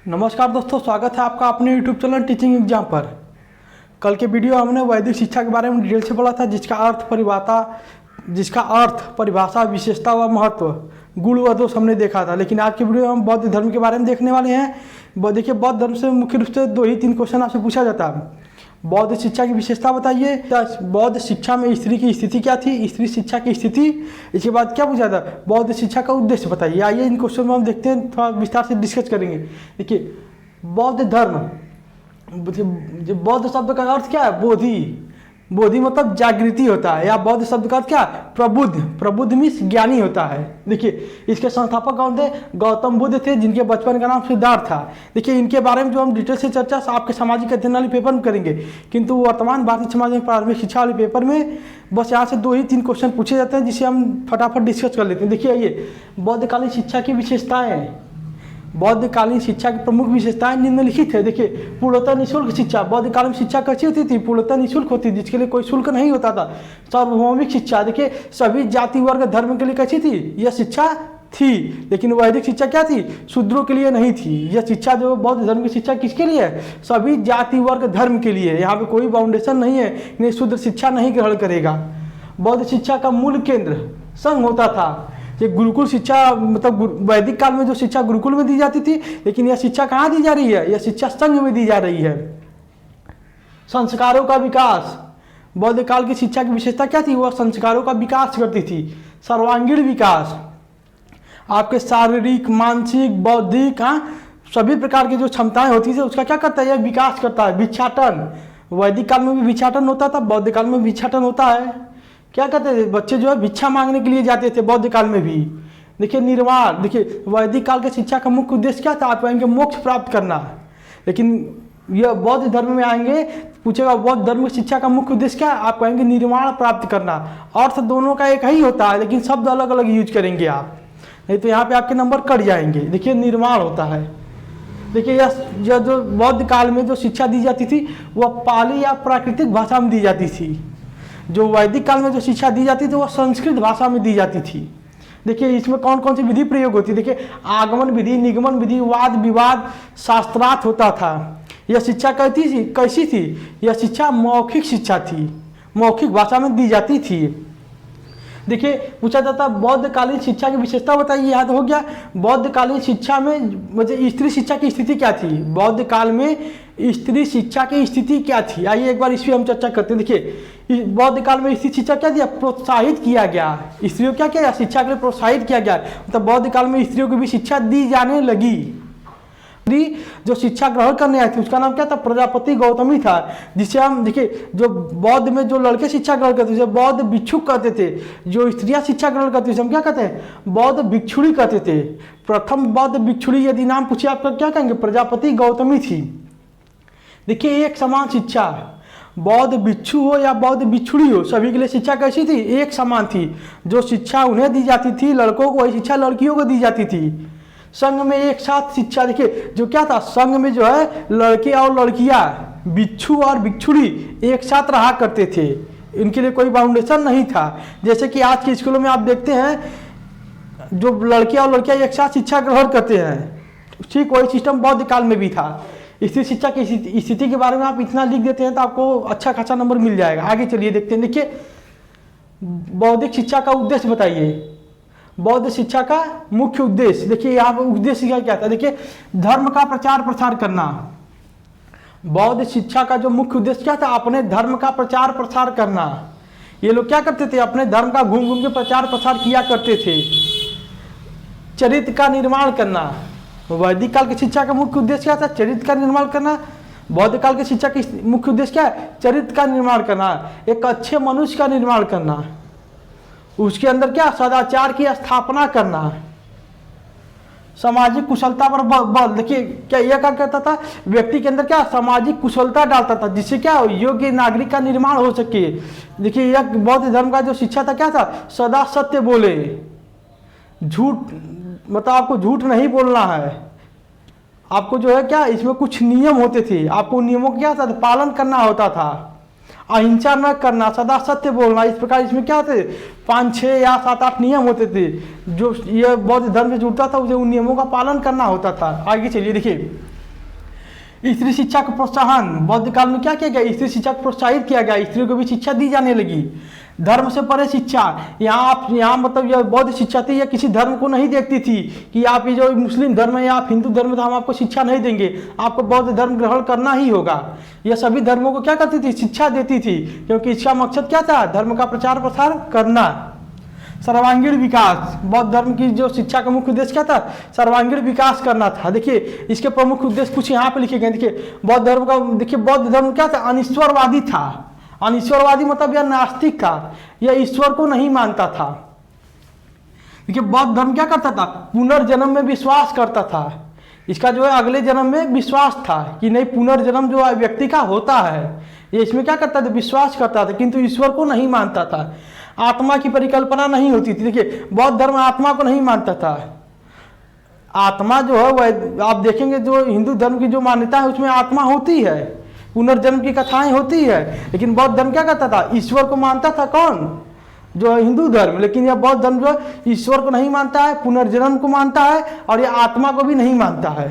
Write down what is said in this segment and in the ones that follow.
नमस्कार दोस्तों, स्वागत है आपका अपने YouTube चैनल टीचिंग एग्जाम पर। कल के वीडियो हमने वैदिक शिक्षा के बारे में डिटेल से बोला था, जिसका अर्थ परिभाषा विशेषता व महत्व गुण व दोष हमने देखा था। लेकिन आज के वीडियो में हम बौद्ध धर्म के बारे में देखने वाले हैं। देखिए, बौद्ध धर्म से मुख्य रूप से 2 ही 3 क्वेश्चन आपसे पूछा जाता है। बौद्ध शिक्षा की विशेषता बताइए, बौद्ध शिक्षा में स्त्री की स्थिति क्या थी, स्त्री शिक्षा की स्थिति। इसके बाद क्या पूछा था, बौद्ध शिक्षा का उद्देश्य बताइए। आइए इन क्वेश्चन में हम देखते हैं, थोड़ा विस्तार से डिस्कस करेंगे। देखिए, बौद्ध धर्म, बौद्ध शब्द का अर्थ क्या है, बोधि। बोधि मतलब जागृति होता है, या बौद्ध शब्द का अर्थ क्या, प्रबुद्ध मीन्स ज्ञानी होता है। देखिए, इसके संस्थापक कौन थे, गौतम बुद्ध थे, जिनके बचपन का नाम सिद्धार्थ था। देखिए, इनके बारे में जो हम डिटेल से चर्चा आपके सामाजिक अध्ययन वाले पेपर में करेंगे, किंतु वर्तमान भारतीय समाज में प्रारंभिक शिक्षा वाले पेपर में बस यहाँ से 2 ही 3 क्वेश्चन पूछे जाते हैं, जिसे हम फटाफट डिस्कस कर लेते हैं। देखिए, ये बौद्धकालीन शिक्षा की विशेषताएं, बौद्धकालीन शिक्षा की प्रमुख विशेषताएं निम्नलिखित है। देखिए, पूर्णतः निःशुल्क शिक्षा। बौद्धकालीन शिक्षा कैसी होती थी, पूर्णतः निःशुल्क होती थी, जिसके लिए कोई शुल्क नहीं होता था। सार्वभौमिक शिक्षा, देखिए सभी जाति वर्ग धर्म के लिए कैसी थी, यह शिक्षा थी। लेकिन वैदिक शिक्षा क्या थी, शूद्रों के लिए नहीं थी। यह शिक्षा जो बौद्ध धर्म की शिक्षा किसके लिए है, सभी जाति वर्ग धर्म के लिए। यहाँ पे कोई बाउंडेशन नहीं है, इन्हें शूद्र शिक्षा नहीं ग्रहण करेगा। बौद्ध शिक्षा का मूल केंद्र संघ होता था। ये गुरुकुल शिक्षा, मतलब वैदिक काल में जो शिक्षा गुरुकुल में दी जाती थी, लेकिन यह शिक्षा कहाँ दी जा रही है, यह शिक्षा संघ में दी जा रही है। संस्कारों का विकास, बौद्ध काल की शिक्षा की विशेषता क्या थी, वह संस्कारों का विकास करती थी। सर्वांगीण विकास, आपके शारीरिक, मानसिक, बौद्धिक, सभी प्रकार की जो क्षमताएं होती थी उसका क्या करता है, यह विकास करता है। भिक्षाटन, वैदिक काल में भी भिक्षाटन होता था, बौद्ध काल में भिक्षाटन होता है। क्या कहते थे, बच्चे जो है भिक्षा मांगने के लिए जाते थे बौद्ध काल में भी। देखिए, निर्वाण, देखिए वैदिक काल के शिक्षा का मुख्य उद्देश्य क्या था, आप कहेंगे मोक्ष प्राप्त करना। लेकिन यह बौद्ध धर्म में आएंगे, पूछेगा बौद्ध धर्म की शिक्षा का मुख्य उद्देश्य क्या है, आप कहेंगे निर्वाण प्राप्त करना। अर्थ दोनों का एक ही होता है, लेकिन शब्द अलग अलग यूज करेंगे आप, नहीं तो यहाँ पे आपके नंबर कट जाएंगे। देखिए, निर्वाण होता है। देखिए, यह जो बौद्ध काल में जो शिक्षा दी जाती थी वह पाली या प्राकृतिक भाषा में दी जाती थी। जो वैदिक काल में जो शिक्षा दी जाती थी वह संस्कृत भाषा में दी जाती थी। देखिए, इसमें कौन कौन सी विधि प्रयोग होती है, देखिए आगमन विधि, निगमन विधि, वाद विवाद, शास्त्रार्थ होता था। यह शिक्षा कैसी थी, यह शिक्षा मौखिक शिक्षा थी, मौखिक भाषा में दी जाती थी। देखिए, पूछा जाता बौद्धकालीन शिक्षा की विशेषता बताइए, याद हो गया। बौद्धकालीन शिक्षा में मतलब स्त्री शिक्षा की स्थिति क्या थी, बौद्ध काल में स्त्री शिक्षा की स्थिति क्या थी, आइए एक बार इस पर हम चर्चा करते हैं। देखिए, बौद्ध काल में स्त्री शिक्षा क्या दिया, प्रोत्साहित किया गया। स्त्रियों क्या किया, शिक्षा के लिए प्रोत्साहित किया गया। मतलब बौद्ध काल में स्त्रियों को भी शिक्षा दी जाने लगी। जो शिक्षा ग्रहण करने आई थी उसका नाम क्या था, प्रजापति गौतमी था। जिसे हम देखिए, जो बौद्ध में जो लड़के शिक्षा ग्रहण करते थे बौद्ध भिक्षुक कहते थे, जो स्त्रियां शिक्षा ग्रहण करती थी हम क्या कहते हैं, बौद्ध भिक्षुणी कहते थे। प्रथम बौद्ध भिक्षुणी यदि नाम पूछे आपका क्या कहेंगे, प्रजापति गौतमी थी। देखिए, एक समान शिक्षा, बौद्ध भिक्षु हो या बौद्ध भिक्षुणी हो, सभी के लिए शिक्षा कैसी थी, एक समान थी। जो शिक्षा उन्हें दी जाती थी लड़कों को, वही शिक्षा लड़कियों को दी जाती थी। संघ में एक साथ शिक्षा, देखिए जो क्या था, संघ में जो है लड़के और लड़कियां, भिक्षु और भिक्षुणी एक साथ रहा करते थे। इनके लिए कोई बाउंडेशन नहीं था। जैसे कि आज के स्कूलों में आप देखते हैं जो लड़के और लड़कियां एक साथ शिक्षा ग्रहण करते हैं, ठीक वही सिस्टम बौद्ध काल में भी था। स्त्री शिक्षा की स्थिति के बारे में आप इतना लिख देते हैं तो आपको अच्छा खासा नंबर मिल जाएगा। आगे चलिए देखते हैं। देखिए, बौद्धिक शिक्षा का उद्देश्य बताइए, बौद्ध शिक्षा का मुख्य उद्देश्य। देखिए, यहाँ पर उद्देश्य क्या था, देखिए धर्म का प्रचार प्रसार करना। बौद्ध शिक्षा का जो मुख्य उद्देश्य क्या था, अपने धर्म का प्रचार प्रसार करना। ये लोग क्या करते थे, अपने धर्म का घूम घूम के प्रचार प्रसार किया करते थे। चरित्र का निर्माण करना, वैदिक काल की शिक्षा का मुख्य उद्देश्य क्या था, चरित्र का निर्माण करना। बौद्ध काल की शिक्षा की मुख्य उद्देश्य क्या है, चरित्र का निर्माण करना, एक अच्छे मनुष्य का निर्माण करना। उसके अंदर क्या, सदाचार की स्थापना करना, सामाजिक कुशलता पर बल। देखिए, क्या यह क्या कहता था, व्यक्ति के अंदर क्या सामाजिक कुशलता डालता था, जिससे क्या योग्य नागरिक का निर्माण हो सके। देखिए, यह बौद्ध धर्म का जो शिक्षा था क्या था, सदा सत्य बोले, झूठ मतलब आपको झूठ नहीं बोलना है। आपको जो है क्या, इसमें कुछ नियम होते थे, आपको नियमों का क्या था, पालन करना होता था। अहिंसा न करना, सदा सत्य बोलना, इस प्रकार इसमें क्या होते 5, 6 या 7, 8 नियम होते थे। जो ये बौद्ध धर्म से जुड़ता था उसे उन नियमों का पालन करना होता था। आगे चलिए देखिए, स्त्री शिक्षा का प्रोत्साहन, बौद्ध काल में क्या किया गया, स्त्री शिक्षा को प्रोत्साहित किया गया, स्त्रियों को भी शिक्षा दी जाने लगी। धर्म से परे शिक्षा, यहाँ मतलब यह बौद्ध शिक्षा थी, यह किसी धर्म को नहीं देखती थी कि आप ये जो मुस्लिम धर्म है या आप हिंदू धर्म है तो हम आपको शिक्षा नहीं देंगे, आपको बौद्ध धर्म ग्रहण करना ही होगा। यह सभी धर्मों को क्या करती थी, शिक्षा देती थी, क्योंकि इसका मकसद क्या था, धर्म का प्रचार प्रसार करना। सर्वांगीण विकास, बौद्ध धर्म की जो शिक्षा का मुख्य उद्देश्य क्या था, सर्वांगीण विकास करना था। देखिए इसके प्रमुख उद्देश्य कुछ यहाँ पे लिखे गए। देखिए बौद्ध धर्म का, देखिए बौद्ध धर्म क्या था, अनिश्वरवादी था। अनिश्वरवादी मतलब यह नास्तिक था, यह ईश्वर को नहीं मानता था। देखिए बौद्ध धर्म क्या करता था, पुनर्जन्म में विश्वास करता था। इसका जो है अगले जन्म में विश्वास था कि नहीं, पुनर्जन्म जो व्यक्ति का होता है, ये इसमें क्या करता था, विश्वास करता था, किंतु ईश्वर को नहीं मानता था। आत्मा की परिकल्पना नहीं होती थी। देखिए बौद्ध धर्म आत्मा को नहीं मानता था। आत्मा जो है वह आप देखेंगे जो हिंदू धर्म की जो मान्यता है उसमें आत्मा होती है, पुनर्जन्म की कथाएं होती है, लेकिन बौद्ध धर्म क्या करता था, ईश्वर को मानता था। कौन, जो हिंदू धर्म। लेकिन यह बौद्ध धर्म जो ईश्वर को नहीं मानता है, पुनर्जन्म को मानता है और यह आत्मा को भी नहीं मानता है।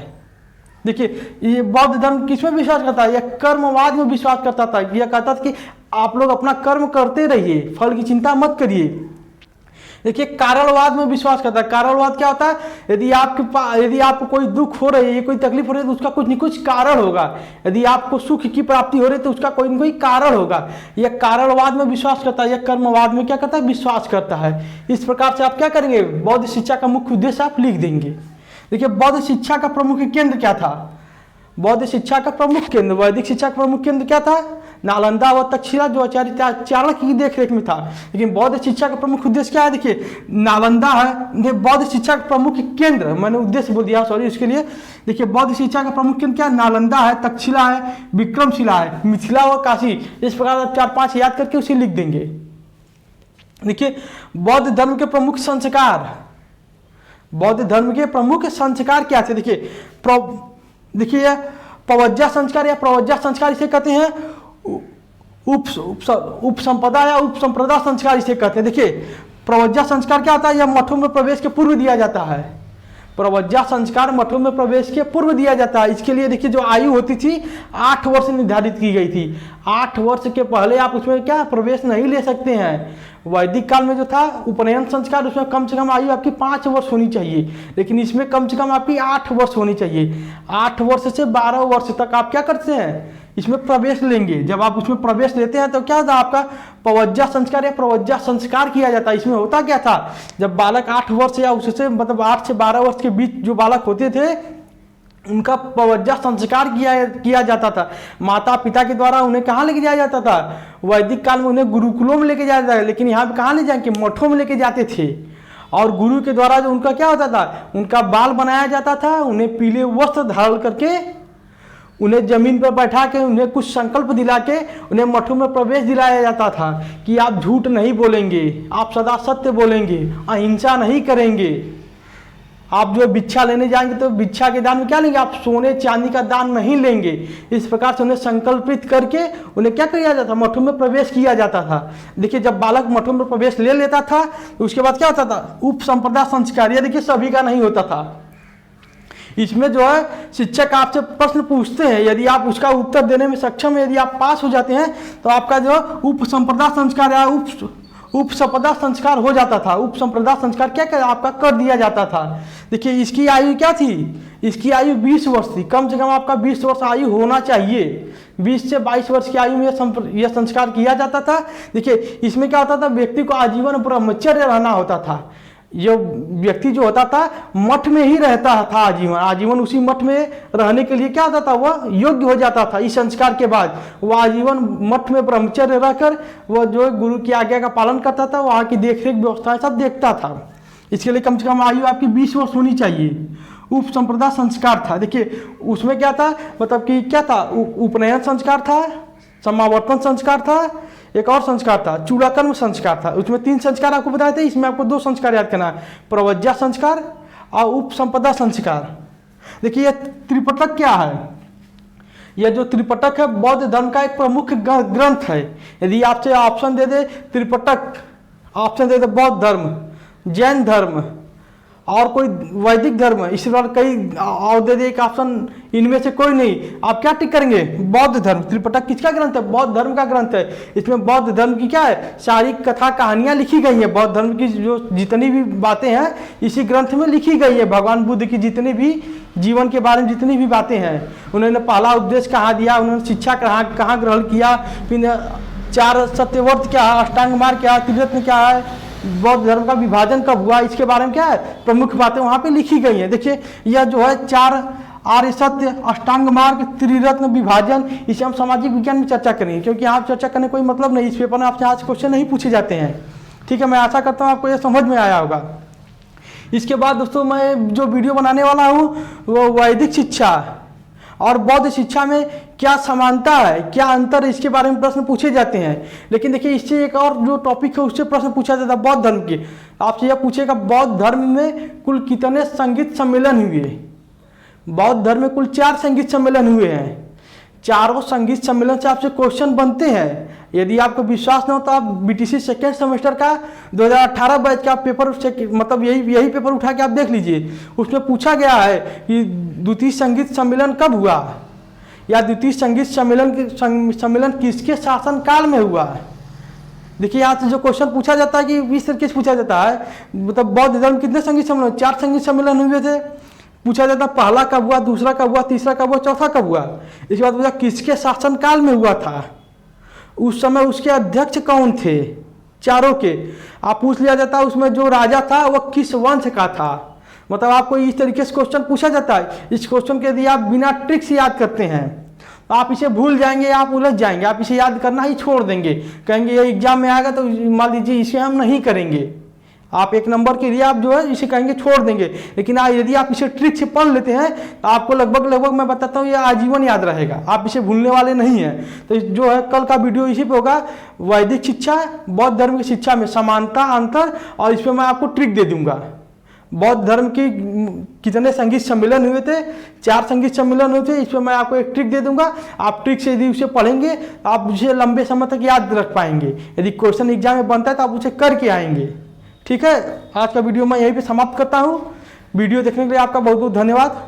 देखिए ये बौद्ध धर्म किसमें विश्वास करता है, यह कर्मवाद में विश्वास करता था। यह कहता था कि आप लोग अपना कर्म करते रहिए, फल की चिंता मत करिए। देखिए कारणवाद में विश्वास करता है। कारणवाद क्या होता है, यदि आपको कोई दुख हो रही है, कोई तकलीफ हो रही है तो उसका कुछ न कुछ कारण होगा। यदि आपको सुख की प्राप्ति हो रही है तो उसका कोई न कोई कारण होगा। यह कारणवाद में विश्वास करता है, यह कर्मवाद में क्या करता है, विश्वास करता है। इस प्रकार से आप क्या करेंगे, बौद्ध शिक्षा का मुख्य उद्देश्य आप लिख देंगे। देखिए बौद्ध शिक्षा का प्रमुख केंद्र क्या था, बौद्ध शिक्षा का प्रमुख केंद्र, वैदिक शिक्षा का प्रमुख केंद्र क्या था, नालंदा व तक्षशिला जो आचार्य चाणक्य की देखरेख में था। लेकिन बौद्ध शिक्षा का प्रमुख उद्देश्य क्या है, देखिए नालंदा है बौद्ध शिक्षा का प्रमुख केंद्र, मैंने उद्देश्य बोल दिया सॉरी उसके लिए। देखिए बौद्ध शिक्षा का प्रमुख केंद्र क्या है, नालंदा है, तक्षशिला है, विक्रमशिला है, मिथिला व काशी। इस प्रकार आप 4-5 याद करके उसे लिख देंगे। देखिए बौद्ध धर्म के प्रमुख संस्कार, बौद्ध धर्म के प्रमुख संस्कार क्या थे। देखिए प्रवज्जा संस्कार या प्रवज्जा संस्कार इसे कहते हैं, उपसंपदा या उपसंप्रदा संस्कार इसे कहते हैं। देखिए प्रवज्जा संस्कार क्या होता है, यह मठों में प्रवेश के पूर्व दिया जाता है। प्रवज्जा संस्कार मठों में प्रवेश के पूर्व दिया जाता है। इसके लिए देखिए जो आयु होती थी 8 वर्ष निर्धारित की गई थी। 8 वर्ष के पहले आप उसमें क्या प्रवेश नहीं ले सकते हैं। वैदिक काल में जो था उपनयन संस्कार, उसमें कम से कम आयु आपकी 5 वर्ष होनी चाहिए, लेकिन इसमें कम से कम आपकी 8 वर्ष होनी चाहिए। 8 वर्ष से 12 वर्ष तक आप क्या करते हैं, इसमें प्रवेश लेंगे। जब आप उसमें प्रवेश लेते हैं तो क्या होता है, आपका प्रवज्जा संस्कार या प्रवज्जा संस्कार किया जाता है। इसमें होता क्या था, जब बालक 8 वर्ष या उससे मतलब 8 से 12 वर्ष के बीच जो बालक होते थे उनका प्रवज्जा संस्कार किया जाता था। माता पिता के द्वारा उन्हें कहाँ लेके जाया जाता था, वैदिक काल में उन्हें गुरुकुलों में लेके जाया जाता है, लेकिन यहाँ पे कहाँ ले जाएंगे, मठों में लेके जाते थे। और गुरु के द्वारा जो उनका क्या होता था, उनका बाल बनाया जाता था, उन्हें पीले वस्त्र धारण करके उन्हें जमीन पर बैठा के उन्हें कुछ संकल्प दिला के उन्हें मठों में प्रवेश दिलाया जाता था कि आप झूठ नहीं बोलेंगे, आप सदा सत्य बोलेंगे, अहिंसा नहीं करेंगे। आप जो भिक्षा लेने जाएंगे तो भिक्षा के दान में क्या लेंगे, आप सोने चांदी का दान नहीं लेंगे। इस प्रकार से उन्हें संकल्पित करके उन्हें क्या किया जाता, मठों में प्रवेश किया जाता था। देखिए जब बालक मठों में प्रवेश ले लेता था तो उसके बाद क्या होता था, उपसंप्रदा संस्कार। ये देखिए सभी का नहीं होता था। इसमें जो है शिक्षक आपसे प्रश्न पूछते हैं, यदि आप उसका उत्तर देने में सक्षम है, यदि आप पास हो जाते हैं तो आपका जो उपसंप्रदा संस्कार या उपसंपदा संस्कार हो जाता था। उपसंप्रदा संस्कार क्या आपका कर दिया जाता था। देखिए इसकी आयु क्या थी, इसकी आयु 20 वर्ष थी। कम से कम आपका 20 वर्ष आयु होना चाहिए। 20 से 22 वर्ष की आयु में यह संस्कार किया जाता था। देखिए इसमें क्या होता था, व्यक्ति को आजीवन ब्रह्मचर्य रहना होता था। जो व्यक्ति जो होता था मठ में ही रहता था आजीवन उसी मठ में रहने के लिए क्या होता था, वह योग्य हो जाता था। इस संस्कार के बाद वह आजीवन मठ में ब्रह्मचर्य रहकर वह जो गुरु की आज्ञा का पालन करता था, वहाँ की देखरेख व्यवस्थाएं सब देखता था। इसके लिए कम से कम आयु आपकी 20 वर्ष होनी चाहिए। उपसंप्रदा संस्कार था। देखिए उसमें क्या था, मतलब कि क्या था, उपनयन संस्कार था, समावर्तन संस्कार था, एक और संस्कार था चूड़ाकर्म संस्कार था। उसमें 3 संस्कार आपको बताए थे, इसमें आपको 2 संस्कार याद करना है, प्रवज्जा संस्कार और उपसंपदा संस्कार। देखिए यह त्रिपिटक क्या है, यह जो त्रिपिटक है बौद्ध धर्म का एक प्रमुख ग्रंथ है। यदि आपसे ऑप्शन दे दे त्रिपिटक, ऑप्शन दे दे बौद्ध धर्म, जैन धर्म और कोई वैदिक धर्म, इसी बार कई और दे दिए एक ऑप्शन, इनमें से कोई नहीं, आप क्या टिक करेंगे? बौद्ध धर्म। त्रिपिटक किसका ग्रंथ है? बौद्ध धर्म का ग्रंथ है। इसमें बौद्ध धर्म की क्या है, सारी कथा कहानियां लिखी गई हैं। बौद्ध धर्म की जो जितनी भी बातें हैं इसी ग्रंथ में लिखी गई है। भगवान बुद्ध की जितनी भी जीवन के बारे में जितनी भी बातें हैं, उन्होंने पहला उपदेश कहाँ दिया, उन्होंने शिक्षा कहाँ ग्रहण किया, फिर 4 सत्यव्रत क्या है, अष्टांग मार्ग क्या है, त्रिरत्न क्या है, बौद्ध धर्म का विभाजन कब हुआ, इसके बारे में क्या है प्रमुख बातें वहाँ पे लिखी गई हैं। देखिए यह जो है 4 आर्य सत्य, अष्टांग मार्ग, त्रिरत्न, विभाजन, इसे हम सामाजिक विज्ञान में चर्चा करेंगे, क्योंकि यहाँ चर्चा करने कोई मतलब नहीं, इस पेपर में आपसे आज क्वेश्चन नहीं पूछे जाते हैं। ठीक है, मैं आशा करता हूँ आपको ये समझ में आया होगा। इसके बाद दोस्तों मैं जो वीडियो बनाने वाला हूँ वो वैदिक शिक्षा और बौद्ध शिक्षा में क्या समानता है, क्या अंतर है, इसके बारे में प्रश्न पूछे जाते हैं। लेकिन देखिए इससे एक और जो टॉपिक है उससे प्रश्न पूछा जाता है बौद्ध धर्म की। आपसे यह पूछेगा बौद्ध धर्म में कुल कितने संगीत सम्मेलन हुए? बौद्ध धर्म में कुल 4 संगीत सम्मेलन हुए हैं। चारों संगीत सम्मेलन से आपसे क्वेश्चन बनते हैं। यदि आपको विश्वास न हो तो आप बीटीसी सेकेंड सेमेस्टर का 2018 बैच का पेपर मतलब यही पेपर उठा के आप देख लीजिए। उसमें पूछा गया है कि द्वितीय संगीत सम्मेलन कब हुआ, या द्वितीय संगीत सम्मेलन किसके शासनकाल में हुआ। देखिए यहाँ से जो क्वेश्चन पूछा जाता है कि इस तरीके से पूछा जाता है, मतलब बौद्ध धर्म कितने संगीत सम्मेलन, 4 संगीत सम्मेलन हुए थे। पूछा जाता पहला कब हुआ, दूसरा कब हुआ, तीसरा कब हुआ, चौथा कब हुआ। इसके बाद पूछा किसके शासनकाल में हुआ था, उस समय उसके अध्यक्ष कौन थे, चारों के आप पूछ लिया जाता है। उसमें जो राजा था वह किस वंश का था, मतलब आपको इस तरीके से क्वेश्चन पूछा जाता है। इस क्वेश्चन के यदि आप बिना ट्रिक से याद करते हैं तो आप इसे भूल जाएंगे, आप उलझ जाएंगे, आप इसे याद करना ही छोड़ देंगे, कहेंगे ये एग्जाम में आएगा तो मान लीजिए इसे हम नहीं करेंगे, आप 1 नंबर के लिए आप जो है इसे कहेंगे छोड़ देंगे। लेकिन यदि आप इसे ट्रिक से पढ़ लेते हैं तो आपको लगभग मैं बताता हूँ ये आजीवन याद रहेगा, आप इसे भूलने वाले नहीं हैं। तो जो है कल का वीडियो इसी पे होगा, वैदिक शिक्षा बौद्ध धर्म की शिक्षा में समानता अंतर, और इस पर मैं आपको ट्रिक दे दूंगा। बौद्ध धर्म की कितने संगीत सम्मेलन हुए थे, 4 संगीत सम्मेलन हुए थे, इस पर मैं आपको एक ट्रिक दे दूंगा। आप ट्रिक से यदि उसे पढ़ेंगे तो आप उसे लंबे समय तक याद रख पाएंगे। यदि क्वेश्चन एग्जाम में बनता है तो आप उसे करके आएंगे। ठीक है, आज का वीडियो मैं यहीं पे समाप्त करता हूँ। वीडियो देखने के लिए आपका बहुत बहुत धन्यवाद।